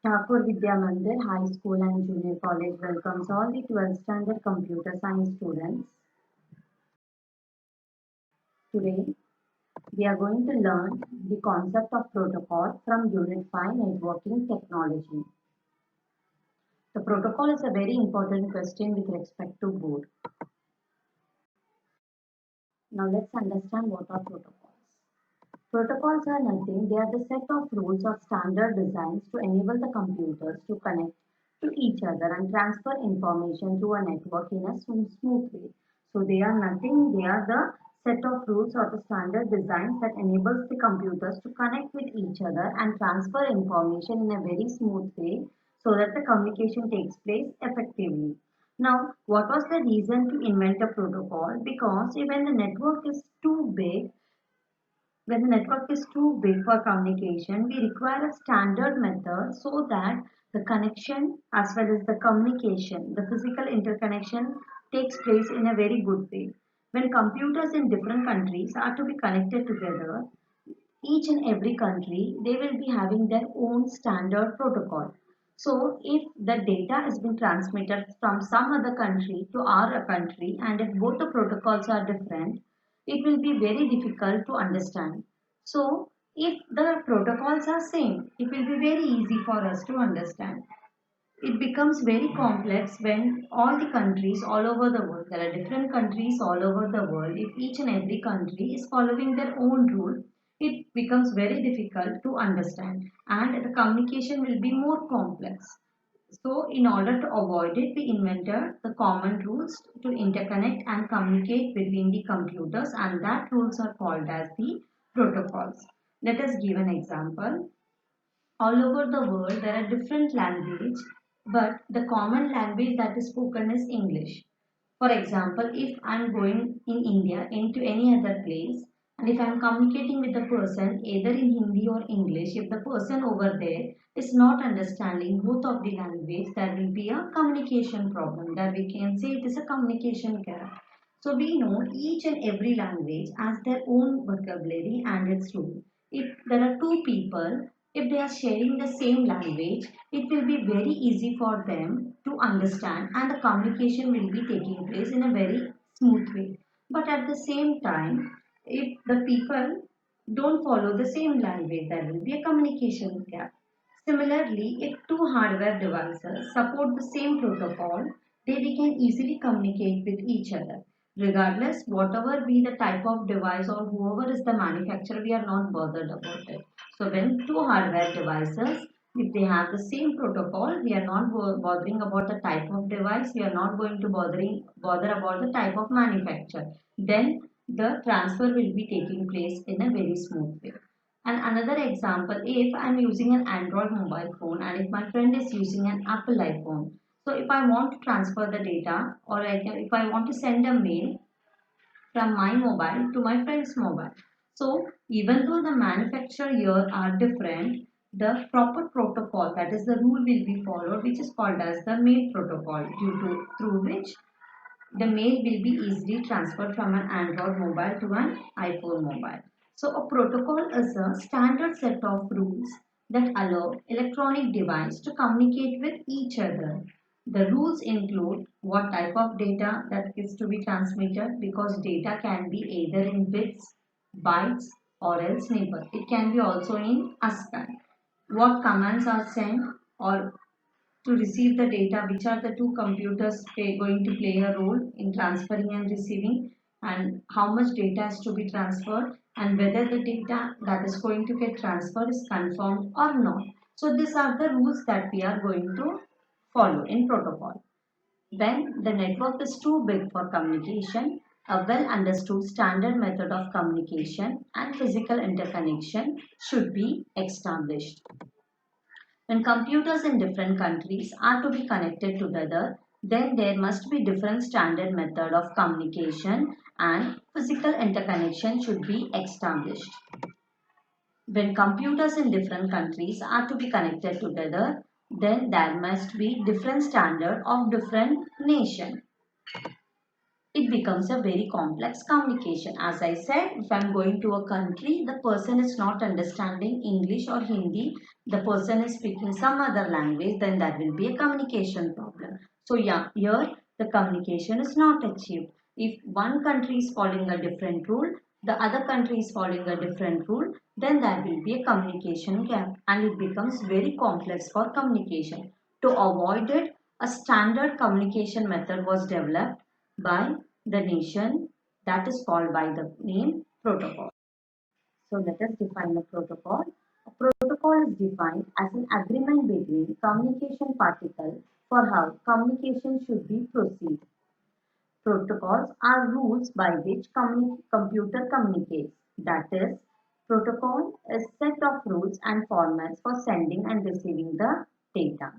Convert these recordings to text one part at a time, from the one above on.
Thakur Vidya Mandir High School and Junior College welcomes all the 12th standard computer science students. Today, we are going to learn the concept of protocol from Unit 5 Networking Technology. The protocol is a very important question with respect to board. Now let's understand what are protocols. Protocols are nothing, they are the set of rules or standard designs to enable the computers to connect to each other and transfer information through a network in a smooth way. So they are nothing, they are the set of rules or the standard designs that enables the computers to connect with each other and transfer information in a very smooth way so that the communication takes place effectively. Now, what was the reason to invent a protocol? Because when the network is too big, when the network is too big for communication, we require a standard method so that the connection as well as the communication, the physical interconnection takes place in a very good way. When computers in different countries are to be connected together, each and every country, they will be having their own standard protocol. So if the data has been transmitted from some other country to our country and if both the protocols are different, it will be very difficult to understand. So if the protocols are same, it will be very easy for us to understand. It becomes very complex when all the countries all over the world, there are different countries all over the world, if each and every country is following their own rule, it becomes very difficult to understand and the communication will be more complex. So in order to avoid it, we invented the common rules to interconnect and communicate between the computers and that rules are called as the protocols. Let us give an example. All over the world there are different languages, but the common language that is spoken is English. For example, if I'm going in India into any other place and if I'm communicating with the person either in Hindi or English, if the person over there is not understanding both of the language, there will be a communication problem. That we can say it is a communication gap. So we know each and every language has their own vocabulary and its rule. If there are two people, if they are sharing the same language, it will be very easy for them to understand and the communication will be taking place in a very smooth way. But at the same time, if the people don't follow the same language, there will be a communication gap. Similarly, if two hardware devices support the same protocol, they can easily communicate with each other. Regardless, whatever be the type of device or whoever is the manufacturer, we are not bothered about it. So when two hardware devices, if they have the same protocol, we are not bothering about the type of device, we are not going to bother about the type of manufacturer. Then the transfer will be taking place in a very smooth way. And another example, if I'm using an Android mobile phone and if my friend is using an Apple iPhone, so if I want to transfer the data or if I want to send a mail from my mobile to my friend's mobile. So even though the manufacturer here are different, the proper protocol, that is the rule will be followed, which is called as the mail protocol, through which the mail will be easily transferred from an Android mobile to an iPhone mobile. So a protocol is a standard set of rules that allow electronic device to communicate with each other. The rules include what type of data that is to be transmitted, because data can be either in bits, bytes or else number. It can be also in ASCII. What commands are sent or to receive the data, which are the two computers going to play a role in transferring and receiving, and how much data is to be transferred, and whether the data that is going to get transferred is confirmed or not. So these are the rules that we are going to follow in protocol. When the network is too big for communication, a well understood standard method of communication and physical interconnection should be established. When computers in different countries are to be connected together, then there must be different standard method of communication and physical interconnection should be established. When computers in different countries are to be connected together, then there must be different standard of different nation. it becomes a very complex communication. As I said, if I'm going to a country, the person is not understanding English or Hindi, the person is speaking some other language, then that will be a communication problem. So yeah, here the communication is not achieved. If one country is following a different rule, the other country is following a different rule, then there will be a communication gap and it becomes very complex for communication. To avoid it, a standard communication method was developed by the nation that is called by the name protocol. So let us define a protocol. A protocol is defined as an agreement between communication particles for how communication should be proceeded. Protocols are rules by which computer communicates. That is, protocol is set of rules and formats for sending and receiving the data.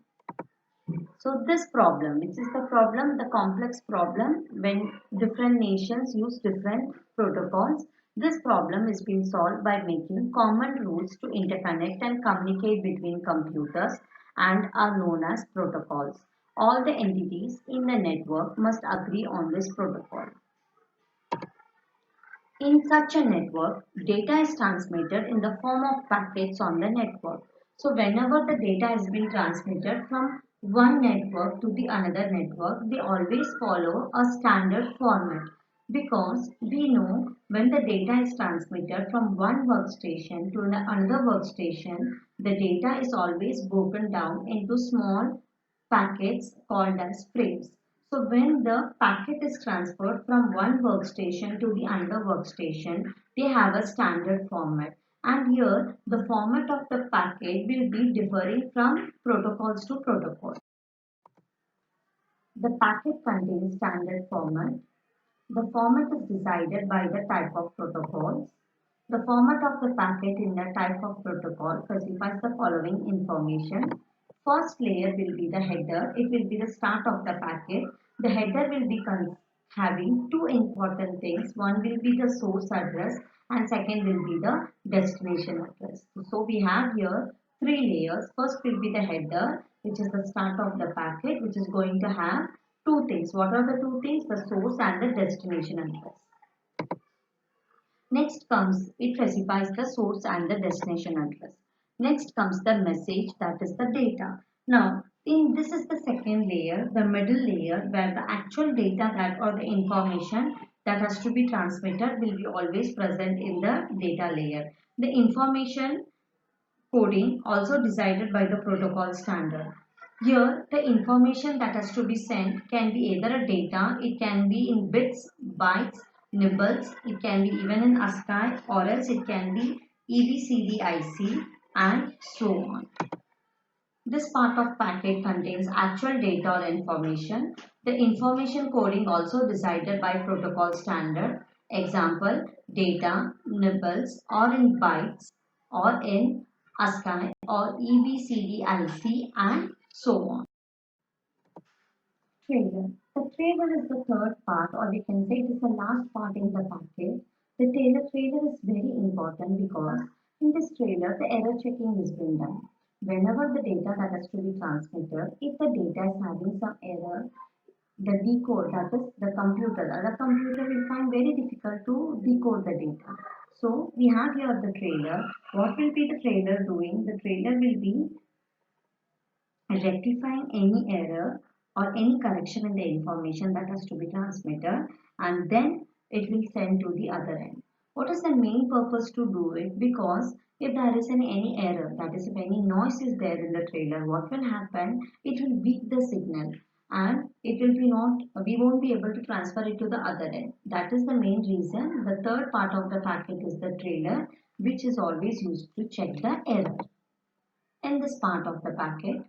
So this problem, which is the problem, the complex problem when different nations use different protocols, this problem is being solved by making common rules to interconnect and communicate between computers and are known as protocols. All the entities in the network must agree on this protocol. In such a network, data is transmitted in the form of packets on the network. So whenever the data has been transmitted from one network to the another network, they always follow a standard format because we know when the data is transmitted from one workstation to another workstation, the data is always broken down into small packets called as frames. So when the packet is transferred from one workstation to the another workstation, they have a standard format. And here the format of the packet will be differing from protocols to protocols. The packet contains standard format. The format is decided by the type of protocols. The format of the packet in the type of protocol specifies the following information. First layer will be the header. It will be the start of the packet. The header will be having two important things. One will be the source address and second will be the destination address. So we have here three layers. First will be the header, which is the start of the packet, which is going to have two things. What are the two things? The source and the destination address. Next comes, it specifies the source and the destination address. Next comes the message, that is the data. Now, this is the second layer, the middle layer, where the actual data that or the information that has to be transmitted will be always present in the data layer. The information coding also decided by the protocol standard. Here, the information that has to be sent can be either a data, it can be in bits, bytes, nibbles, it can be even in ASCII or else it can be EBCDIC and so on. This part of packet contains actual data or information. The information coding also decided by protocol standard. Example, data, nibbles or in bytes or in ASCII or EBCDIC and so on. Trailer. The trailer is the third part, or we can say it is the last part in the packet. The trailer is very important because in this trailer the error checking is being done. Whenever the data that has to be transmitted, if the data is having some error, the decode, that is the computer will find very difficult to decode the data. So we have here the trailer. What will be the trailer doing? The trailer will be rectifying any error or any correction in the information that has to be transmitted, and then it will send to the other end. What is the main purpose to do it? Because if there is any error, that is if any noise is there in the trailer, what will happen? It will weak the signal and it will be not, we won't be able to transfer it to the other end. That is the main reason. The third part of the packet is the trailer, which is always used to check the error. In this part of the packet,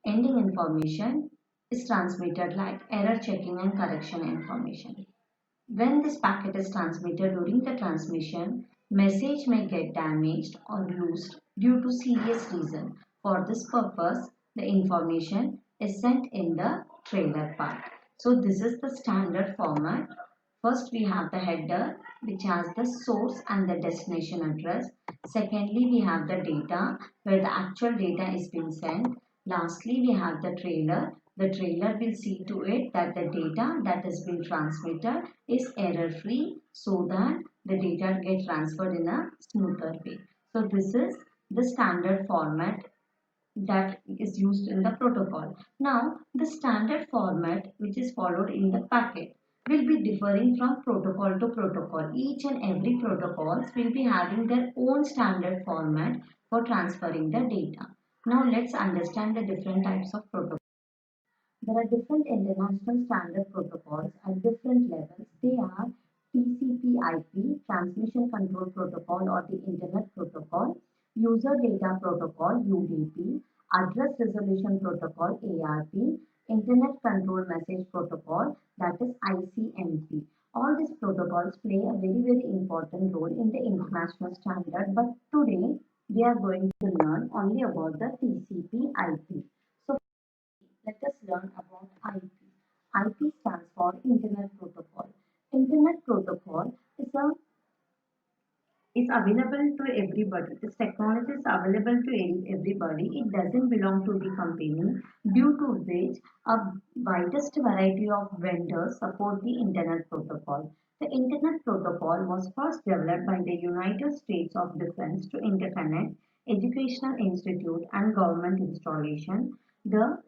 ending information is transmitted like error checking and correction information. When this packet is transmitted during the transmission, message may get damaged or lost due to serious reason. For this purpose, the information is sent in the trailer part. So this is the standard format. First we have the header which has the source and the destination address. Secondly, we have the data where the actual data is being sent. Lastly, we have the trailer The trailer will see to it that the data that has been transmitted is error free so that the data get transferred in a smoother way. So this is the standard format that is used in the protocol. Now, the standard format which is followed in the packet will be differing from protocol to protocol. Each and every protocols will be having their own standard format for transferring the data. Now, let's understand the different types of protocols. There are different international standard protocols at different levels. They are TCPIP, Transmission Control Protocol or the Internet Protocol, User Data Protocol, UDP, Address Resolution Protocol, ARP, Internet Control Message Protocol, that is ICMP. All these protocols play a very important role in the international standard, but today we are going to learn only about the TCPIP. So let us learn about IP. IP stands for Internet Protocol. Internet Protocol is available to everybody. This technology is available to everybody. It doesn't belong to the company, due to which a widest variety of vendors support the Internet Protocol. The Internet Protocol was first developed by the United States of Defense to interconnect educational institute and government installation. The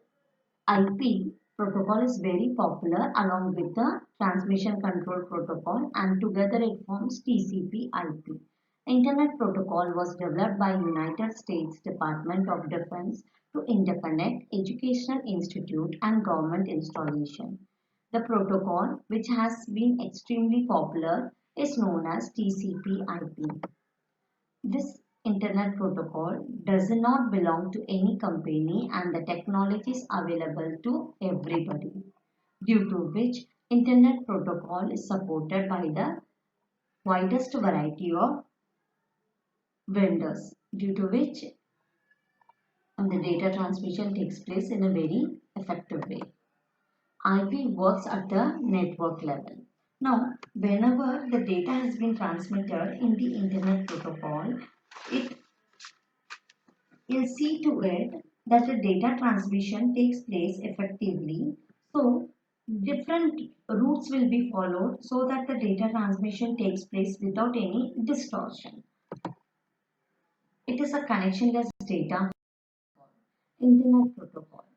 IP protocol is very popular along with the transmission control protocol, and together it forms TCP/IP. Internet protocol was developed by United States Department of Defense to interconnect educational institute and government installation. The protocol, which has been extremely popular, is known as TCP/IP. This Internet protocol does not belong to any company and the technology is available to everybody, due to which Internet protocol is supported by the widest variety of vendors, due to which the data transmission takes place in a very effective way. IP works at the network level. Now, whenever the data has been transmitted in the Internet protocol, it will see to it that the data transmission takes place effectively. So, different routes will be followed so that the data transmission takes place without any distortion. It is a connectionless data Internet protocol.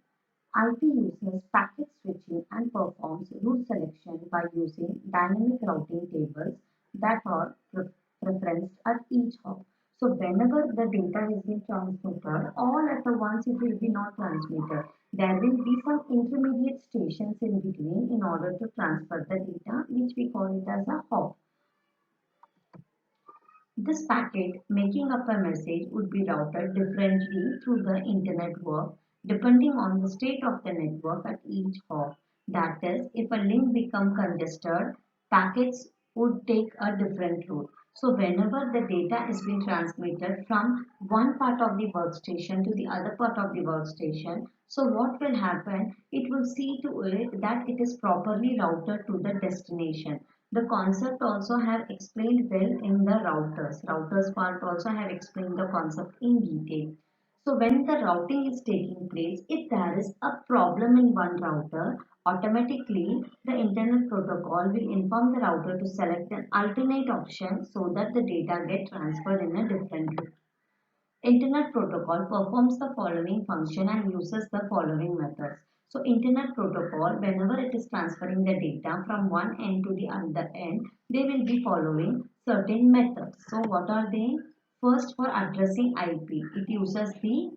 IP uses packet switching and performs route selection by using dynamic routing tables that are referenced at each hop. So whenever the data is being transmitted, all at once it will be not transmitted. There will be some intermediate stations in between in order to transfer the data, which we call it as a hop. This packet making up a message would be routed differently through the internet network depending on the state of the network at each hop. That is, if a link becomes congested, packets would take a different route. So whenever the data is being transmitted from one part of the workstation to the other part of the workstation, so what will happen? It will see to it that it is properly routed to the destination. The concept also have explained well in the routers. Routers part also have explained the concept in detail. So when the routing is taking place, if there is a problem in one router, automatically the internet protocol will inform the router to select an alternate option so that the data get transferred in a different route. Internet protocol performs the following function and uses the following methods. So internet protocol, whenever it is transferring the data from one end to the other end, they will be following certain methods. So what are they? First, for addressing IP, it uses the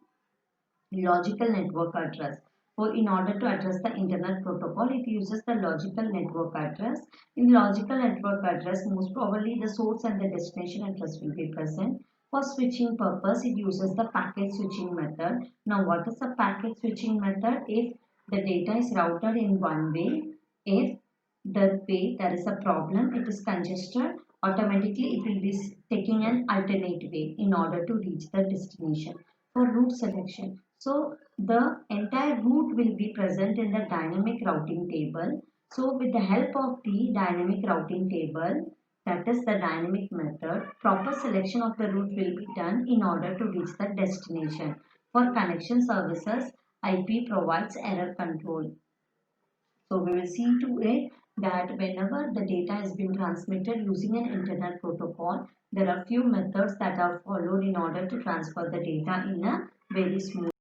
logical network address. For in order to address the internet protocol, it uses the logical network address. In logical network address, most probably the source and the destination address will be present. For switching purpose, it uses the packet switching method. Now, what is the packet switching method? If the data is routed in one way, if the way there is a problem, it is congested, automatically it will be taking an alternate way in order to reach the destination. For route selection, so the entire route will be present in the dynamic routing table. So with the help of the dynamic routing table, that is the dynamic method, proper selection of the route will be done in order to reach the destination. For connection services, IP provides error control. So we will see to it that whenever the data has been transmitted using an internet protocol, there are few methods that are followed in order to transfer the data in a very smooth.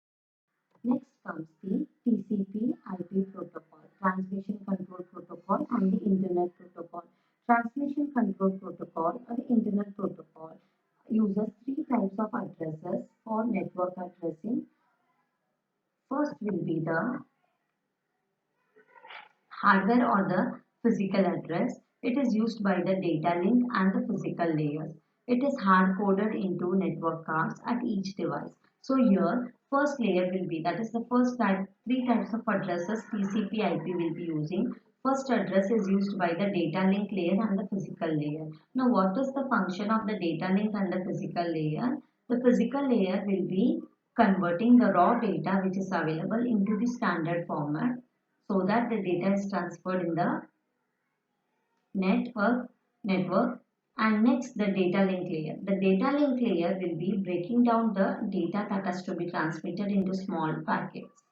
Next comes the TCP/IP protocol, Transmission Control Protocol, and the Internet Protocol. Transmission Control Protocol or the Internet Protocol uses three types of addresses for network addressing. First will be the hardware or the physical address. It is used by the data link and the physical layers. It is hard coded into network cards at each device. So here first layer will be, that is the first type, three types of addresses TCP/IP will be using. First address is used by the data link layer and the physical layer. Now what is the function of the data link and the physical layer? The physical layer will be converting the raw data which is available into the standard format so that the data is transferred in the network. And next the data link layer. The data link layer will be breaking down the data that has to be transmitted into small packets.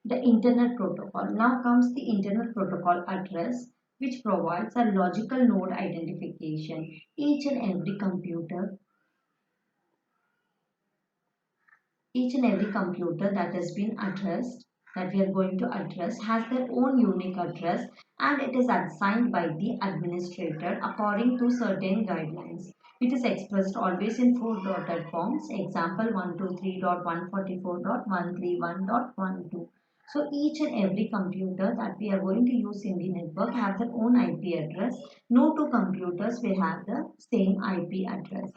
The internet protocol. Now comes the internet protocol address, which provides a logical node identification. Each and every computer that has been addressed, that we are going to address, has their own unique address, and it is assigned by the administrator according to certain guidelines. It is expressed always in four dotted forms. Example 123.144.131.12. So each and every computer that we are going to use in the network have their own IP address. No two computers will have the same IP address.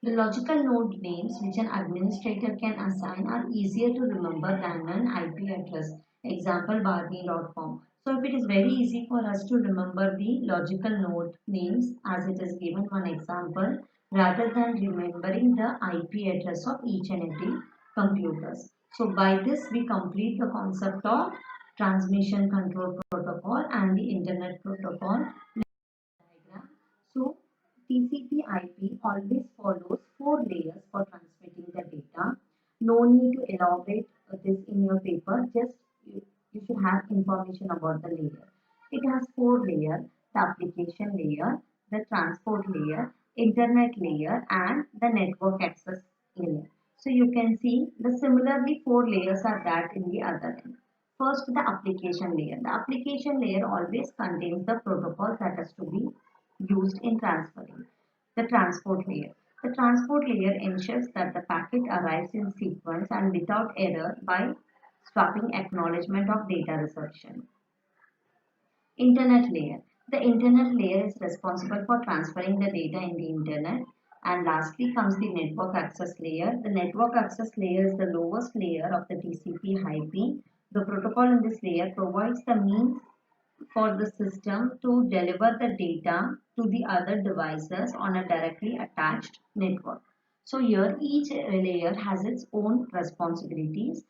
The logical node names which an administrator can assign are easier to remember than an IP address. Example barney.com. So if it is very easy for us to remember the logical node names as it is given one example rather than remembering the IP address of each and every computers. So by this we complete the concept of transmission control protocol and the internet protocol diagram. So TCP/IP always follows four layers for transmitting the data. No need to elaborate this in your paper. Just you should have information about the layer. It has four layers: the application layer, the transport layer, internet layer, and the network access layer. So you can see the similarly four layers are that in the other end. First, the application layer. The application layer always contains the protocols that has to be used in transferring. The transport layer. The transport layer ensures that the packet arrives in sequence and without error by stopping acknowledgement of data reception. Internet layer. The internet layer is responsible for transferring the data in the internet. And lastly comes the network access layer. The network access layer is the lowest layer of the TCP/IP. The protocol in this layer provides the means for the system to deliver the data to the other devices on a directly attached network. So here each layer has its own responsibilities.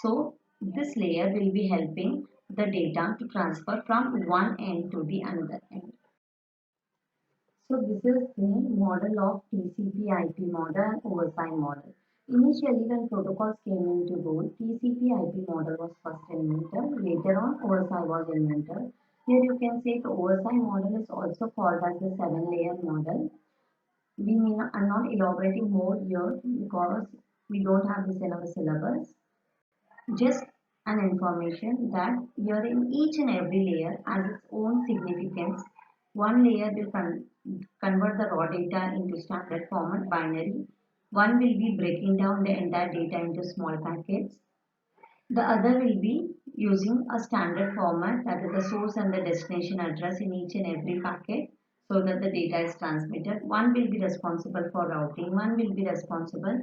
So this layer will be helping the data to transfer from one end to the another end. So this is the model of TCP/IP model and OSI model. Initially, when protocols came into role, TCP/IP model was first invented. Later on, OSI was invented. Here you can say the OSI model is also called as the seven-layer model. I'm not elaborating more here because we don't have this in our syllabus. Just an information that here in each and every layer has its own significance. One layer will convert the raw data into standard format binary. One will be breaking down the entire data into small packets. The other will be using a standard format, that is the source and the destination address in each and every packet so that the data is transmitted. One will be responsible for routing. One will be responsible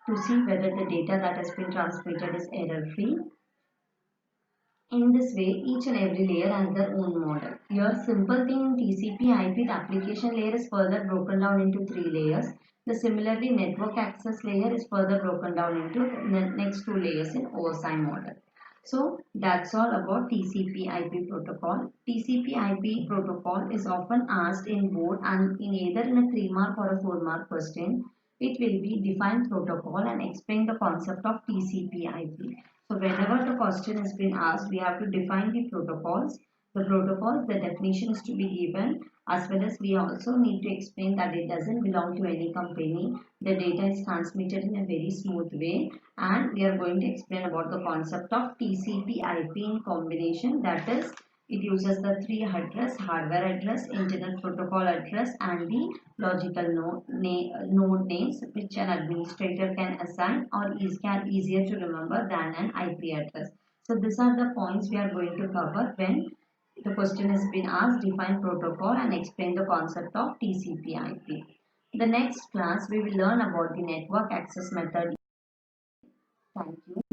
to see whether the data that has been transmitted is error free. In this way, each and every layer has their own model. Here, simple thing in TCP/IP, the application layer is further broken down into three layers. The similarly network access layer is further broken down into the next two layers in OSI model. So that's all about TCP/IP protocol. TCP/IP protocol is often asked in board and in either in a 3 mark or a 4 mark question. it will be define protocol and explain the concept of TCPIP. So whenever the question has been asked, we have to define the protocols. The definition is to be given, as well as we also need to explain that it doesn't belong to any company. The data is transmitted in a very smooth way, and we are going to explain about the concept of TCP/IP in combination. That is, it uses the three address, hardware address, internet protocol address, and the logical node names which an administrator can assign or can easier to remember than an IP address. So these are the points we are going to cover when the question has been asked, define protocol and explain the concept of TCP/IP. The next class we will learn about the network access method. Thank you.